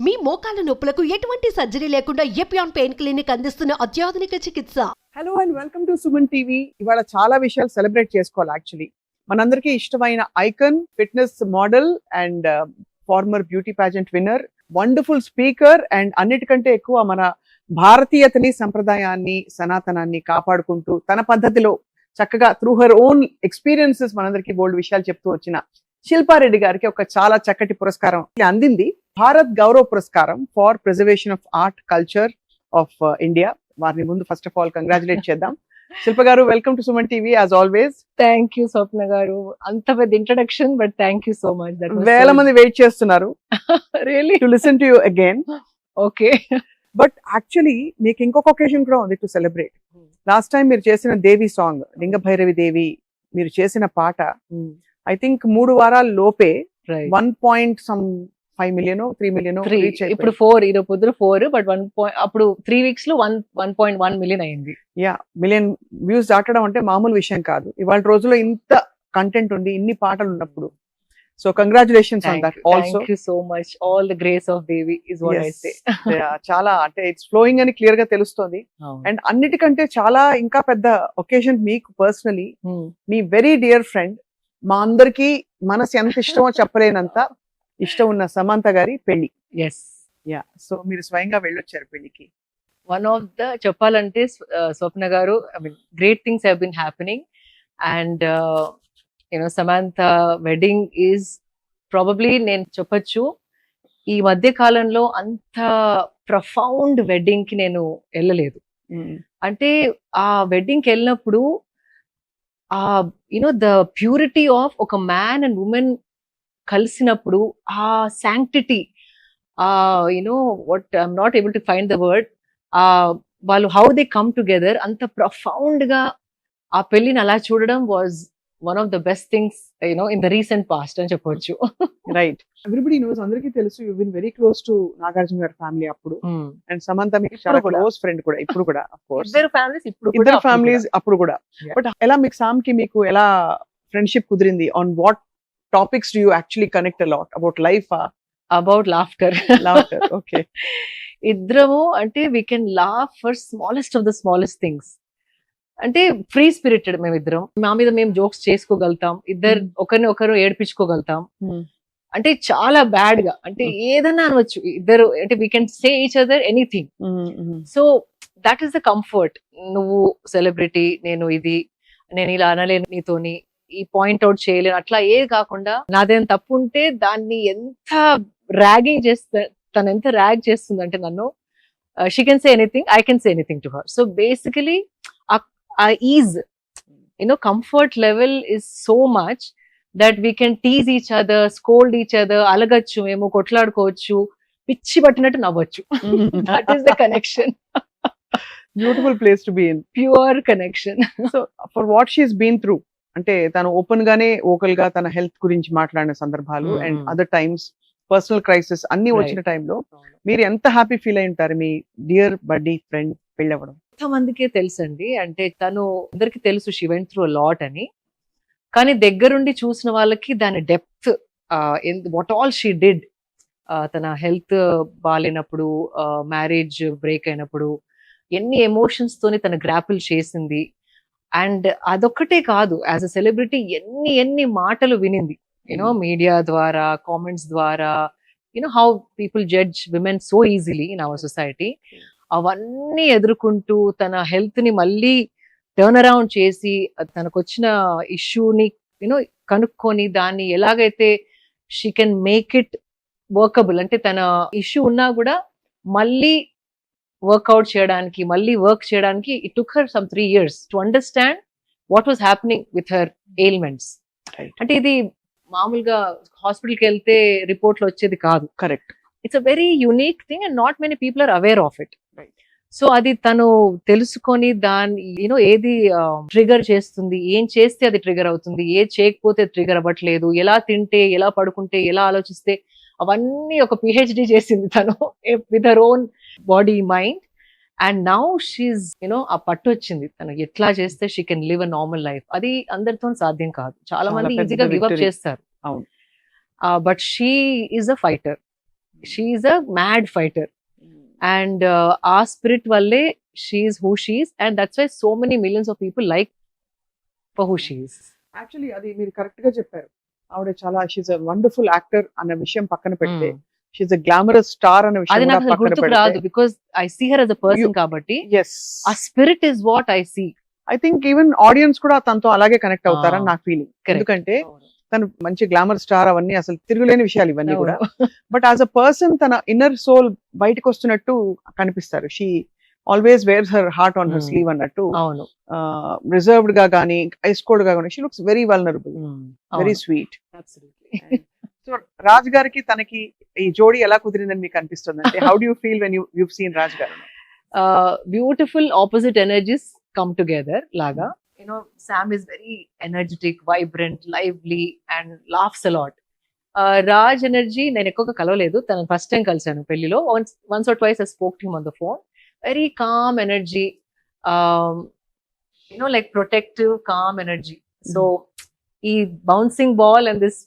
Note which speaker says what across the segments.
Speaker 1: మీ మోకాల నొప్పులకు ఎటువంటి సర్జరీ లేకుండా ఎపియాన్ పెయిన్ క్లినిక్ అందిస్తున్న అత్యాధునిక చికిత్స.
Speaker 2: Hello and welcome to Suman TV. ఇవాళ చాలా విషయాలు సెలబ్రేట్ చేసుకోవాలి. యాక్చువల్లీ మనందరికీ ఇష్టమైన icon, fitness model and former beauty pageant winner, wonderful speaker and అన్నిటికంటే ఎక్కువ మన భారతీయతని, సంప్రదాయాన్ని, సనాతనాన్ని కాపాడుకుంటూ తన పద్ధతిలో చక్కగా త్రూ హర్ ఓన్ ఎక్స్పీరియన్సెస్ మనందరికీ బోల్డ్ విషయాలు చెప్తూ వచ్చిన శిల్పారెడ్డి గారికి ఒక చాలా చక్కటి పురస్కారం అందింది. భారత్ గౌరవ్ పురస్కారం for preservation of art culture of India. వారిని ముందు ఫస్ట్ ఆఫ్ ఆల్ కంగ్రాచులేట్ చేద్దాం. Shilpa garu, welcome to Suman TV as always.
Speaker 3: Thank you Swapna garu, అంత పెద్ద introduction, but thank you so much.
Speaker 2: వేల మంది వెయిట్ చేస్తున్నారు
Speaker 3: really
Speaker 2: to listen to you again.
Speaker 3: Okay,
Speaker 2: but actually మీకు ఇంకొక ఒకేషన్ కూడా ఉంది టు సెలబ్రేట్. లాస్ట్ టైం మీరు చేసిన దేవి సాంగ్, లింగ భైరవి దేవి, మీరు చేసిన పాట ఐ థింక్ 3 వారాల లోపే 1.5 million 3 million
Speaker 3: ఇప్పుడు 4, ఈరోజు పొద్దున 4, బట్ 1 అప్పుడు 3 weeks లో 1.1 million అయింది.
Speaker 2: మిలియన్ వ్యూస్ దాటడం అంటే మామూలు విషయం కాదు. ఇవాళ రోజుల్లో ఇంత కంటెంట్ ఉంది, ఇన్ని పాటలు ఉన్నప్పుడు. So congratulations on that also.
Speaker 3: Thank you so much. All the grace of Devi is what I say.
Speaker 2: చాలా అంటే ఇట్స్ ఫ్లోయింగ్ అని క్లియర్ గా తెలుస్తుంది. అండ్ అన్నిటికంటే చాలా ఇంకా పెద్ద ఒకేషన్ మీకు పర్సనలీ, మీ వెరీ డియర్ ఫ్రెండ్, మా అందరికి మనసు ఎంత ఇష్టమో చెప్పలేనంత ఇష్టం ఉన్న సమంత గారి పెళ్లి.
Speaker 3: ఎస్,
Speaker 2: సో మీరు స్వయంగా వెళ్ళొచ్చారు పెళ్లికి.
Speaker 3: వన్ ఆఫ్ ద చెప్పాలంటే Swapna garu, I mean great things have been happening and you know Samantha wedding is probably, నేను చెప్పొచ్చు, ఈ మధ్య కాలంలో అంత ప్రొఫౌండ్ వెడ్డింగ్ కి నేను వెళ్ళలేదు. అంటే ఆ వెడ్డింగ్ కి వెళ్ళినప్పుడు యునో ద ప్యూరిటీ ఆఫ్ ఒక మ్యాన్ అండ్ ఉమెన్ కలిసినప్పుడు, ఆ sanctity, you know what I'm not able to find the word, వాళ్ళు హౌ దే కమ్ టుగెదర్, అంత ప్రొఫౌండ్ గా ఆ పెళ్లిని అలా చూడడం was one of the best things you know in the recent past అని చెప్పొచ్చు.
Speaker 2: రైట్, ఎవ్రీబడి నోస్, అందరికీ తెలుసు you been very close to Nagarjuna గారి ఫ్యామిలీ అప్పుడు, అండ్ సమంత మీకు చాలా క్లోజ్ ఫ్రెండ్ కూడా ఇప్పుడు కూడా. ఆఫ్ కోర్స్
Speaker 3: ఇద్దరు ఫ్యామిలీస్ ఇప్పుడు
Speaker 2: ఇద్దరు ఫ్యామిలీస్ అప్పుడు కూడా. బట్ ఎలా మీకు సామ్ కి మీకు ఎలా ఫ్రెండ్షిప్ కుదిరింది? On what topics do you actually connect a lot? About life,
Speaker 3: about laughter.
Speaker 2: Okay.
Speaker 3: ఇద్దరము అంటే we can laugh for smallest of the smallest things. అంటే ఫ్రీ స్పిరిటెడ్ మేమిద్దరం. మా మీద మేము జోక్స్ చేసుకోగలుగుతాం, ఇద్దరు ఒకరిని ఒకరు ఏడిపించుకోగలుగుతాం. అంటే చాలా బ్యాడ్ గా, అంటే ఏదన్నా అనవచ్చు ఇద్దరు, అంటే we can say each other anything. So that is the comfort. నువ్వు సెలబ్రిటీ, నేను ఇది, నేను ఇలా అనలేను నీతోని, ఈ పాయింట్ అవుట్ చేయలేను, అట్లా ఏది కాకుండా నాదేం తప్పు ఉంటే దాన్ని ఎంత ర్యాగింగ్ చేస్తా, తను ఎంత ర్యాగ్ చేస్తుంది అంటే నన్ను, she can say anything, I can say anything to her. So basically uh is, you know comfort level is so much that we can tease each other, scold each other, అలగచ్చు, మేము కొట్లాడుకోవచ్చు, పిచ్చి పట్టినట్టు నవ్వచ్చు. That is the connection.
Speaker 2: Beautiful place to be in,
Speaker 3: pure connection.
Speaker 2: So for what she has been through, అంటే తను open గానే vocal గా తన హెల్త్ గురించి మాట్లాడిన సందర్భాలు, and other times personal crisis అన్ని వచ్చిన టైంలో మీరు ఎంత హ్యాపీ ఫీల్ అయి ఉంటారు మీ డియర్ బడ్డీ ఫ్రెండ్ పెళ్ళవడం?
Speaker 3: మందికే తెలుసండి, అంటే తను అందరికి తెలుసు she went through a lot అని, కానీ దగ్గరుండి చూసిన వాళ్ళకి దాని depth, what all she did, తన హెల్త్ బాగాలేనప్పుడు, మ్యారేజ్ బ్రేక్ అయినప్పుడు ఎన్ని ఎమోషన్స్ తోని తన గ్రాపుల్ చేసింది. అండ్ అదొక్కటే కాదు, యాజ్ అ సెలబ్రిటీ ఎన్ని మాటలు వినింది, యూనో మీడియా ద్వారా, కామెంట్స్ ద్వారా, you know how people judge women so easily in our society. అవన్నీ ఎదుర్కొంటూ తన హెల్త్ ని మళ్ళీ టర్న్ అరౌండ్ చేసి, తనకు వచ్చిన ఇష్యూని యూనో కనుక్కొని, దాన్ని ఎలాగైతే she can make it workable, అంటే తన ఇష్యూ ఉన్నా కూడా మళ్ళీ వర్క్అవుట్ చేయడానికి, మళ్ళీ వర్క్ చేయడానికి, it took her some 3 years to understand what was happening with her ailments. అంటే ఇది మామూలుగా హాస్పిటల్కి వెళ్తే రిపోర్ట్లు వచ్చేది కాదు.
Speaker 2: Correct.
Speaker 3: It's a very unique thing and not many people are aware of it. So అది తను తెలుసుకొని, దాన్ని యూనో ఏది ట్రిగర్ చేస్తుంది, ఏం చేస్తే అది ట్రిగర్ అవుతుంది, ఏది చేయకపోతే ట్రిగర్ అవ్వట్లేదు, ఎలా తింటే, ఎలా పడుకుంటే, ఎలా ఆలోచిస్తే, అవన్నీ ఒక పిహెచ్డి చేసింది తను with her own body mind. And now she you know ఆ పట్టు వచ్చింది, తనకి ఎట్లా చేస్తే she can live a normal life. అది అందరితో సాధ్యం కాదు, చాలా మంది ఈజీగా గివ్ అప్ చేస్తారు. But she is a fighter. She's a mad fighter and ఆ స్పిరిట్ వల్లే she's who she's and that's why so many millions of people like for who she's.
Speaker 2: Actually అది మీరు కరెక్ట్ గా చెప్పారు. ఆవిడ చాలా షీఈస్ అ వండర్ఫుల్ యాక్టర్ అన్న విషయం పక్కన పెడితే షీఈస్ అ గ్లామరస్ స్టార్ అన్న
Speaker 3: అది
Speaker 2: విషయం
Speaker 3: నాకు అసలు
Speaker 2: పక్కన
Speaker 3: గుర్తుకు రాదు because I see her as a person
Speaker 2: You-
Speaker 3: కాబట్టి
Speaker 2: ఎస్
Speaker 3: ఆ spirit is what I see.
Speaker 2: I think even audience కూడా తనతో అలాగే కనెక్ట్ అవుతారని నాకు ఫీలింగ్. ఎందుకంటే తను మంచి గ్లామర్ స్టార్, అవన్నీ అసలు తిరుగులేని విషయాలు ఇవన్నీ కూడా. బట్ యాజ్ అ పర్సన్ తన ఇన్నర్ సోల్ బయటకు వస్తున్నట్టు కనిపిస్తారు. She always wears her heart on her
Speaker 3: Hmm.
Speaker 2: Sleeve అన్నట్టు.
Speaker 3: అవును.
Speaker 2: రిజర్వ్డ్ గా కానీ ఐస్ కోల్డ్ గా కానీ she looks very vulnerable, very sweet. So Raj garu తనకి ఈ జోడీ ఎలా కుదిరిందని మీకు అనిపిస్తుంది? అంటే how do you feel when you seen Raj garu?
Speaker 3: Beautiful opposite energies come together లాగా. Sam is very energetic, vibrant, lively and laughs a lot. Raj energy నేను ఎక్కువగా కలవలేదు, తను ఫస్ట్ టైం కలిసాను పెళ్లిలో. once or twice I spoke to him on the phone. Very calm energy, like protective calm energy. So ఈ bouncing ball and this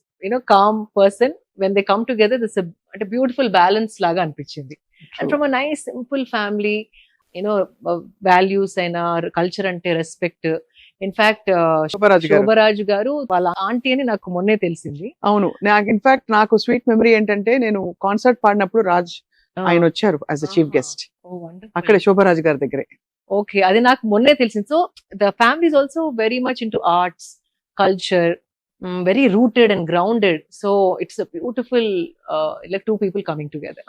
Speaker 3: calm person, when they come together, this is a beautiful balance లాగా అనిపించింది. And from a nice simple family, values అయినా culture అంటే respect. In fact Shobha Raju గారు వాళ్ళ aunty అని నాకు మొన్నే తెలిసింది.
Speaker 2: అవును, నాకు ఇన్ఫాక్ట్ నాకు స్వీట్ మెమరీ ఏంటంటే నేను కాన్సర్ట్ పాడినప్పుడు రాజ్ ఆయన వచ్చారు యాజ్ అ చీఫ్ గెస్ట్ అక్కడ శోభరాజ్ గారి దగ్గరే.
Speaker 3: ఓకే, అది నాకు మొన్నే తెలిసింది. So the family is also very much into arts, culture, very rooted and grounded. So it's a beautiful like two people coming together.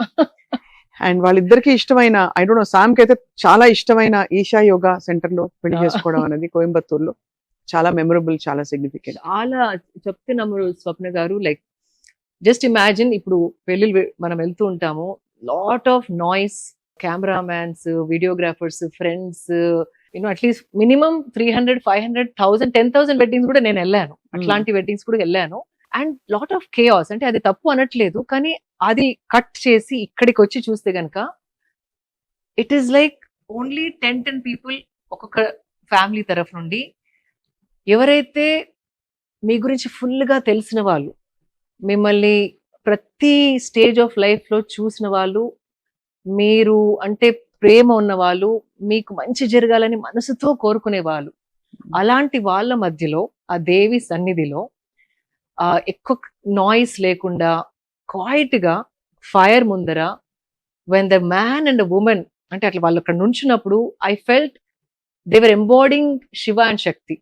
Speaker 2: And వాళ్ళిద్దరికి ఇష్టమైన, ఐ డోంట్ నో, సామ్ కి అయితే చాలా ఇష్టమైన ఈషా యోగా సెంటర్ లో పెళ్లి చేసుకోవడం అనేది కోయంబత్తూర్ లో చాలా మెమరబుల్, చాలా సిగ్నిఫికెంట్.
Speaker 3: చాలా చెప్తున్నాము స్వప్న గారు. లైక్ జస్ట్ ఇమాజిన్, ఇప్పుడు పెళ్లిళ్ళు మనం వెళ్తూ ఉంటాము, lot of noise, cameramans, videographers, friends, at least minimum 300, 500, 1000, 10,000 weddings కూడా నేను వెళ్ళాను. అట్లాంటి వెడ్డింగ్స్ కూడా వెళ్ళాను. And lot of chaos. అంటే అది తప్పు అనట్లేదు, కానీ అది కట్ చేసి ఇక్కడికి వచ్చి చూస్తే గనక it is like only 10 people ఒక్కొక్క ఫ్యామిలీ తరఫు నుండి. ఎవరైతే మీ గురించి ఫుల్ గా తెలిసిన వాళ్ళు, మిమ్మల్ని ప్రతి స్టేజ్ ఆఫ్ లైఫ్ లో చూసిన వాళ్ళు, మీరు అంటే ప్రేమ ఉన్న వాళ్ళు, మీకు మంచి జరగాలని మనసుతో కోరుకునే వాళ్ళు, అలాంటి వాళ్ళ మధ్యలో ఆ దేవి సన్నిధిలో ఎక్కువ నాయిస్ లేకుండా క్వైట్ గా ఫైర్ ముందర, when the man and women అంటే అట్లా వాళ్ళు అక్కడ నుంచున్నప్పుడు I felt they were embodying Shiva and Shakti.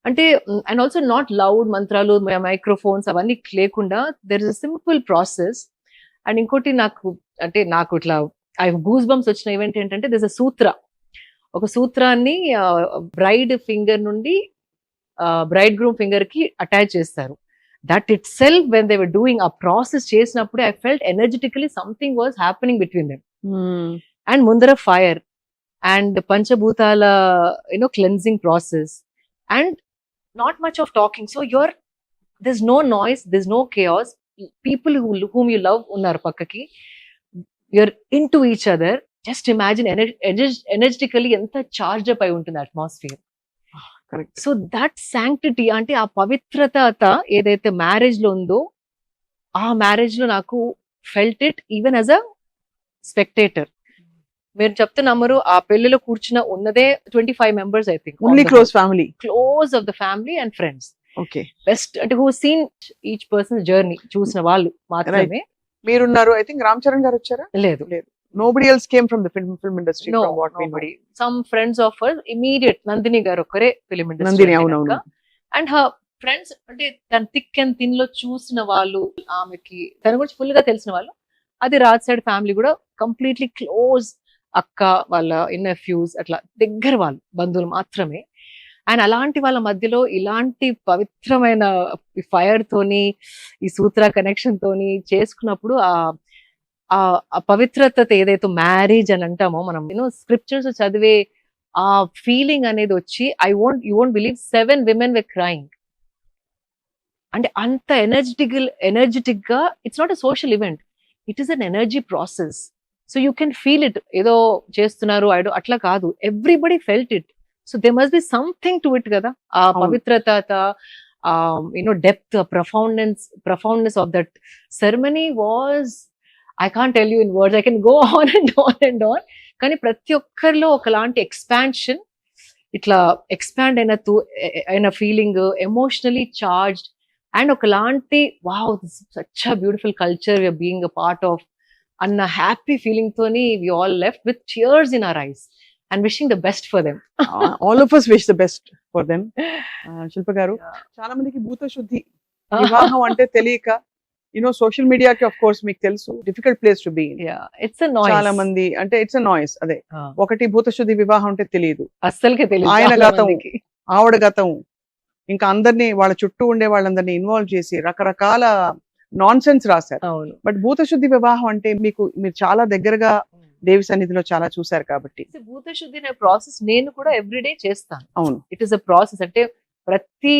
Speaker 3: అంటే అండ్ ఆల్సో నాట్ లౌడ్ మంత్రాలు, మైక్రోఫోన్స్ అవన్నీ లేకుండా there is a simple process. And ఇంకోటి నాకు ఇట్లా గూస్ బంప్స్ వచ్చిన ఈవెంట్ ఏంటంటే దిస్ అ సూత్ర, ఒక సూత్రాన్ని బ్రైడ్ ఫింగర్ నుండి బ్రైడ్ గ్రూమ్ ఫింగర్ కి అటాచ్ చేస్తారు. That itself when they were doing ఆ ప్రాసెస్ చేసినప్పుడు I felt ఎనర్జెటికలీ something was happening between them. And ముందర ఫైర్ అండ్ పంచభూతాల cleansing process and not much of talking. So there's no noise, there's no chaos. People whom you love ఉన్నారు పక్కకి, you're into each other. Just imagine energetically ఎంత charge up అయి ఉంటుంది atmosphere. So that sanctity, అంటే ఆ పవిత్రత ఏదైతే marriage లో ఉందో, ఆ మ్యారేజ్ లో నాకు felt it even as a spectator. మీరు చెప్తున్నమ్మరు, ఆ పెళ్లిలో కూర్చున్న ఉన్నదే 25 members I think,
Speaker 2: only close
Speaker 3: of the family and friends.
Speaker 2: Okay,
Speaker 3: best అంటే who seen each person journey చూసిన వాళ్ళు మాత్రమే.
Speaker 2: మీరున్నారు. ఐ థింక్ రామ్ చరణ్ గారు వచ్చారా?
Speaker 3: లేదు,
Speaker 2: nobody else came from the film industry,
Speaker 3: no,
Speaker 2: from what we know.
Speaker 3: nobody. Some friends of her, immediate Nandini గారు ఒక్కరే ఫిలిం ఇండస్ట్రీ.
Speaker 2: నందిని, అవునవును.
Speaker 3: అండ్ హర్ ఫ్రెండ్స్ అంటే తన థిక్ అండ్ థిన్ లో చూసిన వాళ్ళు, ఆమెకి తన గురించి ఫుల్ గా తెలిసిన వాళ్ళు, అది రాజ్ సైడ్ ఫ్యామిలీ కూడా కంప్లీట్లీ క్లోజ్, అక్క వాళ్ళ నెఫ్యూస్, అట్లా దగ్గర వాళ్ళు, బంధువులు మాత్రమే. అండ్ అలాంటి వాళ్ళ మధ్యలో ఇలాంటి పవిత్రమైన ఫైర్ తోని, ఈ సూత్ర కనెక్షన్ తోని చేసుకున్నప్పుడు ఆ పవిత్రత ఏదైతే మ్యారేజ్ అని అంటామో మనం, స్క్రిప్చర్స్ చదివే ఆ ఫీలింగ్ అనేది వచ్చి, you won't believe 7 women were crying. అంటే అంత ఎనర్జెటిక్ గా, it's not a social event, it is an energy process. So you can feel it. ఏదో చేస్తున్నారు అట్లా కాదు, everybody felt it. So they must be something to it కదా. ఆ పవిత్రత, depth, profoundness of that ceremony was I can't tell you in words, I can go on and on and on. కానీ ప్రతి ఒక్కరిలో ఒకలాంటి ఎక్స్పాన్షన్, ఇట్లా expand అయిన feeling, emotionally charged, and ఒకలాంటి wow such a beautiful culture we're being a part of అన్న happy feeling తోని we all left with tears in our eyes and wishing the best for them.
Speaker 2: All of us wish the best for them. Shilpa garu, చాలా మందికి భూత శుద్ధి వివాహం అంటే తెలియక, social మీడియాకి ఆఫ్ కోర్స్ మీకు తెలుసు difficult place to B.
Speaker 3: It's a noise.
Speaker 2: చాలా మంది అంటే ఇట్స్ అ నాయిస్. అదే ఒకటి భూత శుద్ధి వివాహం అంటే తెలియదు,
Speaker 3: అస్సలకే తెలియదు.
Speaker 2: ఆయన
Speaker 3: చాలా
Speaker 2: గతం,
Speaker 3: మందికి.
Speaker 2: ఆవిడ గతం, ఇంకా అందరినీ వాళ్ళ చుట్టూ ఉండే వాళ్ళందరినీ ఇన్వాల్వ్ చేసి రకరకాల నాన్ సెన్స్ రాశారు.
Speaker 3: అవును.
Speaker 2: బట్ భూత శుద్ధి వివాహం అంటే మీరు చాలా దగ్గరగా దేవి సన్నిధిలో చాలా చూశారు కాబట్టి.
Speaker 3: భూత శుద్ధి అనే ప్రాసెస్ నేను కూడా ఎవ్రీడే చేస్తాను.
Speaker 2: అవును.
Speaker 3: It is a process. అంటే ప్రతి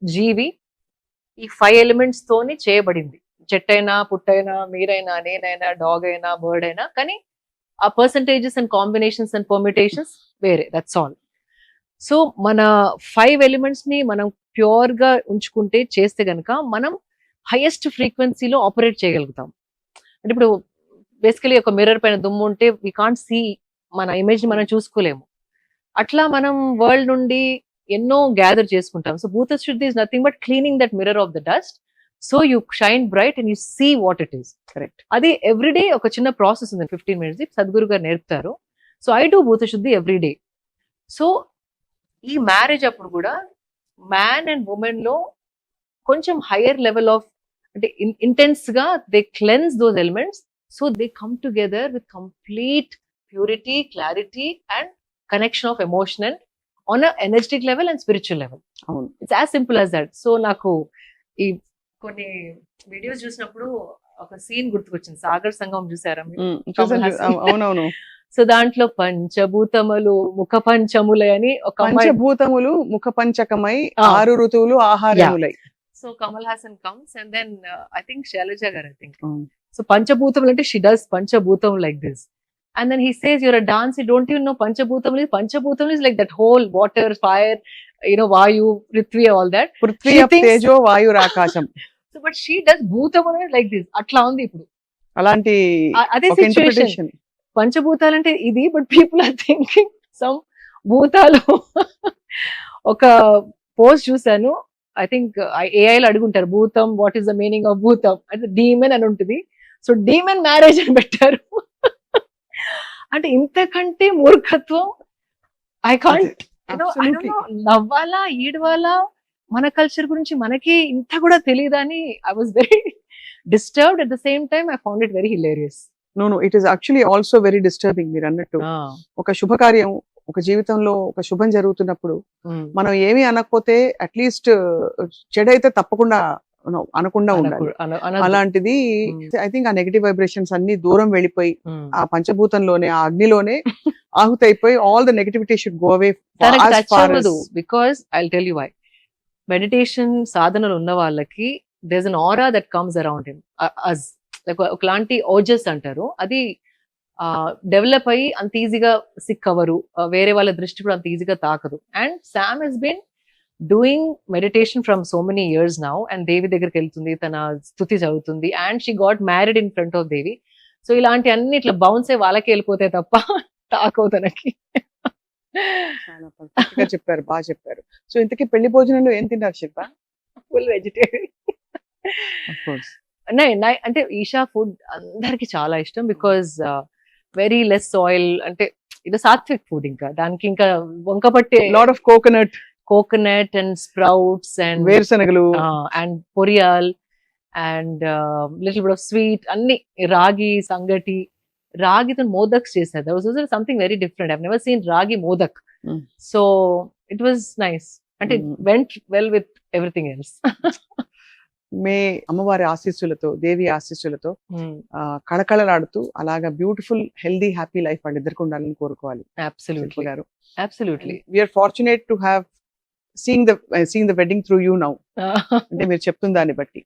Speaker 3: జీవి ఈ 5 ఎలిమెంట్స్ తోని చేయబడింది. చెట్టైనా, పుట్టైనా, మీరైనా, నేనైనా, డాగ్ అయినా, బర్డ్ అయినా, కానీ ఆ percentages and combinations and permutations వేరే, దట్స్ ఆల్. సో మన 5 ఎలిమెంట్స్ ని మనం ప్యూర్ గా ఉంచుకుంటే, చేస్తే గనక మనం హైయెస్ట్ ఫ్రీక్వెన్సీలో ఆపరేట్ చేయగలుగుతాం. అంటే ఇప్పుడు బేసికలీ ఒక మిర్రర్ పైన దుమ్ము ఉంటే వీ కాంట్ సీ, మన ఇమేజ్ ని మనం చూసుకోలేము. అట్లా మనం వరల్డ్ నుండి ఎన్నో గ్యాదర్ చేసుకుంటాం. So Bhuta Shuddhi is nothing but cleaning that mirror of the dust, so you shine bright and you see what it is.
Speaker 2: Correct.
Speaker 3: అది ఎవ్రీడే ఒక చిన్న ప్రాసెస్ ఉంది, 15 minutes సద్గురు గారు నేర్పుతారు. సో ఐ డూ భూత శుద్ధి ఎవ్రీడే. సో ఈ మ్యారేజ్ అప్పుడు కూడా మ్యాన్ అండ్ ఉమెన్ లో కొంచెం హయ్యర్ లెవెల్ ఆఫ్, అంటే ఇంటెన్స్ గా they cleanse those elements, so they come together with complete purity, clarity and connection of emotion and on a energetic level and spiritual level.
Speaker 2: అవును.
Speaker 3: It's as simple as that. So నాకు ఈ కొన్ని videos చూసినప్పుడు ఒక scene గుర్తుకొచ్చింది. సాగర్ సంగమం చూసారా మీరు?
Speaker 2: అవునవును.
Speaker 3: సో దాంట్లో పంచభూతములు ముఖ పంచములై అని ఒక
Speaker 2: పంచభూతములు ముఖ పంచకమై 6 ఋతువులు ఆహార్యములై.
Speaker 3: So Kamal Haasan comes and then I think Shailaja garu, I think. So పంచభూతములు అంటే షీ డస్ పంచభూతం like this. And then he says, you're a dancer, don't you know Panchabhutam is like that whole water, fire, Vayu, Prithvi, all that.
Speaker 2: Prithvi of Tejo, Vayu, Rakasham.
Speaker 3: So, but she does Bhutam like this. Atla undi ippudu.
Speaker 2: Alanti
Speaker 3: oka interpretation. Panchabhutalante idi, but people are thinking some bhutalu. Oka post chusanu, I think AI lo aduguntaru, Bhutam, what is the meaning of Bhutam? Adi demon అని ఉంటుంది. So demon marriage అని పెట్టారు. అంటే ఇంతకంటే మూర్ఖత్వం I can't, నవ్వాలా, ఈడవాలా, మన culture గురించి మనకి ఇంత కూడా తెలియదా అని I was very disturbed. At the same time I found it very hilarious.
Speaker 2: No it is actually also very disturbing. మీరు అన్నట్టు ఒక శుభకార్యం, ఒక జీవితంలో ఒక శుభం జరుగుతున్నప్పుడు మనం ఏమీ అనకపోతే అట్లీస్ట్ చెడైతే తప్పకుండా అనకుండా ఉండాలి. అలాంటిది ఐ థింక్ ఆ నెగటివ్ వైబ్రేషన్స్ అన్ని దూరం వెళ్ళిపోయి ఆ పంచభూతంలోనే, ఆ అగ్నిలోనే ఆహుతైపోయి all the negativity should go away.
Speaker 3: Because I will tell you why. Meditation సాధనలు ఉన్న వాళ్ళకి there is an aura that comes around him, as like ఒకలాంటి ఓజస్ అంటారు. అది డెవలప్ అయ్యి అంత ఈజీగా సిక్ అవ్వరు, వేరే వాళ్ళ దృష్టి కూడా అంత ఈజీగా తాకదు. And Sam has been doing meditation from so many years now, and Devi దగ్గరికి వెళ్తుంది, తన స్తుతి చదువుతుంది, and she got married in front of Devi. So ఇలాంటి అన్ని ఇట్లా బౌన్స్ అయ్యి వాళ్ళకి వెళ్ళిపోతాయి తప్ప తాకవు తనకి.
Speaker 2: చెప్పారు, బాగా చెప్పారు. సో ఇంతకీ పెళ్లి భోజనంలో ఏం తిన్నారు శిల్ప?
Speaker 3: Full vegetarian. అంటే ఈషా ఫుడ్ అందరికి చాలా ఇష్టం, బికాజ్ వెరీ లెస్ ఆయిల్, అంటే ఇది సాత్విక్ ఫుడ్. ఇంకా దానికి ఇంకా వంక పట్టే
Speaker 2: lot of coconut
Speaker 3: and sprouts and
Speaker 2: వేరుశనగలు
Speaker 3: and poriyal and little bit of sweet, అన్ని రాగి సంగటి, రాగితో మోదక్స్ చేశారు. That was also something very different. I've never seen ragi modak. So it was nice. అంటే went well with everything else.
Speaker 2: మే అమ్మవారి ఆశీస్సులతో, దేవి ఆశీస్సులతో కళకళలాడుతూ అలాగా బ్యూటిఫుల్ హెల్దీ హ్యాపీ లైఫ్ వాళ్ళిద్దరికి ఉండాలని కోరుకోవాలి.
Speaker 3: Absolutely
Speaker 2: గారు.
Speaker 3: Absolutely.
Speaker 2: We are fortunate to have seeing the wedding through you now. అంటే మీరు చెప్తున్న దాన్ని బట్టి.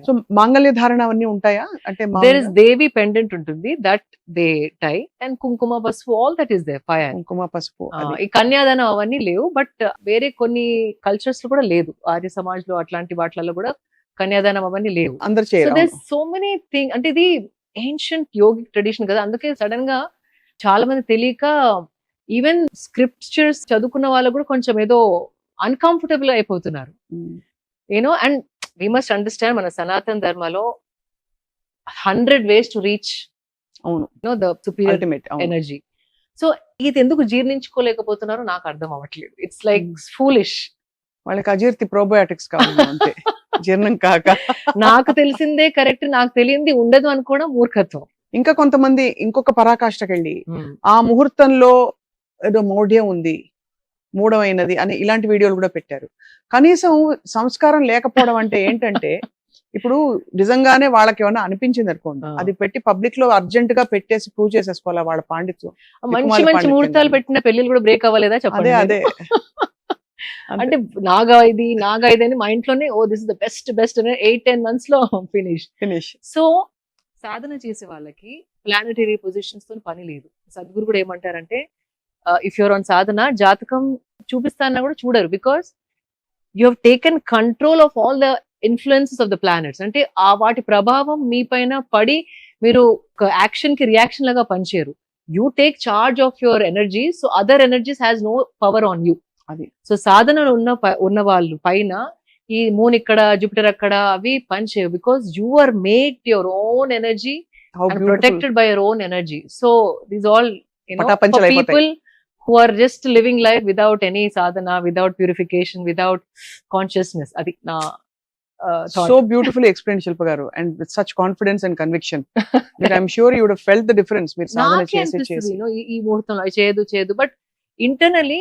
Speaker 2: సో మాంగళ్య ధారణ అవన్నీ ఉంటాయా? అంటే
Speaker 3: there is Devi pendant ఉంటుంది, that they tie, and కుంకుమ పసుపు, all that is there. Fire,
Speaker 2: కుంకుమ పసుపు,
Speaker 3: ఈ కన్యాదానం అవన్నీ లేవు. బట్ వేరే కొన్ని కల్చర్స్ లో కూడా లేదు, ఆర్య సమాజ్ లో అట్లాంటి వాటిలలో కూడా కన్యాదానం అవన్నీ లేవు.
Speaker 2: అందరు చేయరు.
Speaker 3: So there so many thing. అంటే ఇది ఏన్షియంట్ యోగిక్ ట్రెడిషన్ కదా, అందుకే సడన్ గా చాలా మంది తెలియక ఈవెన్ స్క్రిప్చర్స్ చదువుకున్న వాళ్ళు కూడా కొంచెం ఏదో అన్కంఫర్టబుల్ అయిపోతున్నారు you know. And we must understand మన సనాతన ధర్మలో 100 ways టు రీచ్
Speaker 2: అవును
Speaker 3: the superior
Speaker 2: ultimate
Speaker 3: energy. So ఇది ఎందుకు జీర్ణించుకోలేకపోతున్నారో నాకు అర్థం అవ్వట్లేదు. It's like foolish.
Speaker 2: వాళ్ళకి అజీర్తి ప్రోబయోటిక్స్ కావాలి అంతే, జీర్ణం కాక.
Speaker 3: నాకు తెలిసిందే కరెక్ట్, నాకు తెలియంది ఉండదు అనుకోవడం మూర్ఖత్వం.
Speaker 2: ఇంకా కొంతమంది ఇంకొక పరాకాష్ఠకెళ్ళి ఆ ముహూర్తంలో ఏదో మౌఢ్యం ఉంది, మూఢమైనది అని ఇలాంటి వీడియోలు కూడా పెట్టారు. కనీసం సంస్కారం లేకపోవడం అంటే ఏంటంటే, ఇప్పుడు నిజంగానే వాళ్ళకి ఏమన్నా అనిపించింది అనుకోండి, అది పెట్టి పబ్లిక్ లో అర్జెంట్ గా పెట్టేసి ప్రూవ్ చేసేసుకోవాలా వాళ్ళ పాండిత్యం.
Speaker 3: మంచి మంచి ముహూర్తాలు పెట్టిన పెళ్లిలు కూడా బ్రేక్ అవ్వలేదా చెప్పండి.
Speaker 2: అదే
Speaker 3: అంటే నాగా ఇది అని మా ఇంట్లోనే oh this is the best అని 8-10 months లో ఫినిష్. సో సాధన చేసే వాళ్ళకి ప్లానటరీ పొజిషన్స్ తో పని లేదు. సద్గురు కూడా ఏమంటారంటే, ఇఫ్ యువర్ ఆన్ సాధన, జాతకం చూపిస్తానా కూడా చూడరు, because you have taken control of all the influences of the planets. అంటే ఆ వాటి ప్రభావం మీ పైన పడి మీరు ఒక యాక్షన్ కి రియాక్షన్ లాగా పనిచేయరు. You take charge of your energy, so other energies has no power on you.
Speaker 2: అది
Speaker 3: సో సాధనలో ఉన్న వాళ్ళు పైన ఈ మూన్ ఇక్కడ, జూపిటర్ అక్కడ అవి పనిచేయవు, because you are made your own energy and protected by your own energy. So these all, you know, for people who are just living life without any sadhana, without purification, without consciousness. Adi na thought.
Speaker 2: So beautifully explained, Shilpa garu, and with such confidence and conviction that I'm sure you would have felt the difference మీరు సాధన చేసి
Speaker 3: you know, ఈ ముహూర్తంలో చేయదు, but internally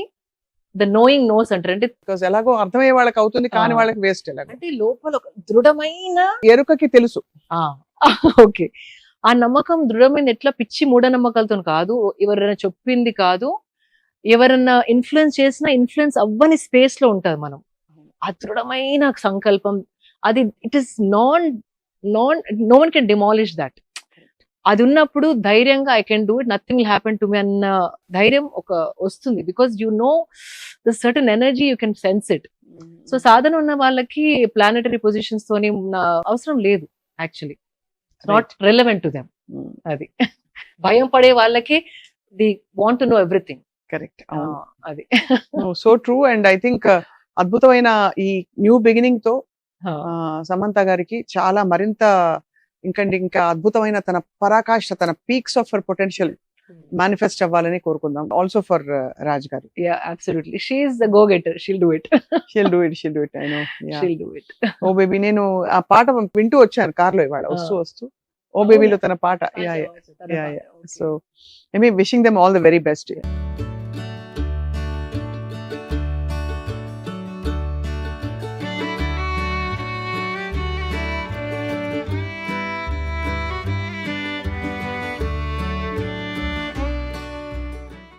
Speaker 3: the knowing knows అంటారు. అంటే
Speaker 2: because ఎలాగో అర్థమయ్యే వాళ్ళకి అవుతుంది, కానీ వాళ్ళకి వేస్ట్ ఎలాగో.
Speaker 3: అంటే లోపల ఒక దృఢమైన
Speaker 2: ఎరుకకి తెలుసు.
Speaker 3: ఓకే, ఆ నమ్మకం దృఢమైన, ఎట్లా పిచ్చి మూఢనమ్మకాలతో కాదు, ఎవరైనా చెప్పింది కాదు, ఎవరన్నా ఇన్ఫ్లుయెన్స్ చేసినా ఇన్ఫ్లుయెన్స్ అవ్వని స్పేస్ లో ఉంటారు మనం. ఆ దృఢమైన సంకల్పం అది, it is no one can demolish that. అది ఉన్నప్పుడు ధైర్యంగా I can do it, nothing will happen to me అన్న ధైర్యం ఒక వస్తుంది, because you know the certain energy, you can sense it. So సాధన ఉన్న వాళ్ళకి ప్లానటరీ పొజిషన్స్ తోని అవసరం లేదు, actually not relevant to them. అది భయం పడే వాళ్ళకి they want to know everything.
Speaker 2: Correct,
Speaker 3: అది
Speaker 2: so true. And I think అద్భుతమైన ఈ న్యూ బిగినింగ్ తో సమంత గారికి చాలా మరింత ఇంకా అద్భుతమైన తన పరాకాష్ఠ, తన peaks of her potential manifest అవ్వాలని కోరుకుందాం. ఆల్సో ఫర్ రాజ్ గారు.
Speaker 3: Yeah, absolutely. She is the go-getter. She'll do it.
Speaker 2: She'll do it. I know. Yeah.
Speaker 3: She'll do it.
Speaker 2: Oh baby, నేను ఆ పాట వింటూ వచ్చాను కార్ లో ఇవాళ వస్తూ. ఓ బేబీలో తన పాట. So I mean wishing them all the very best.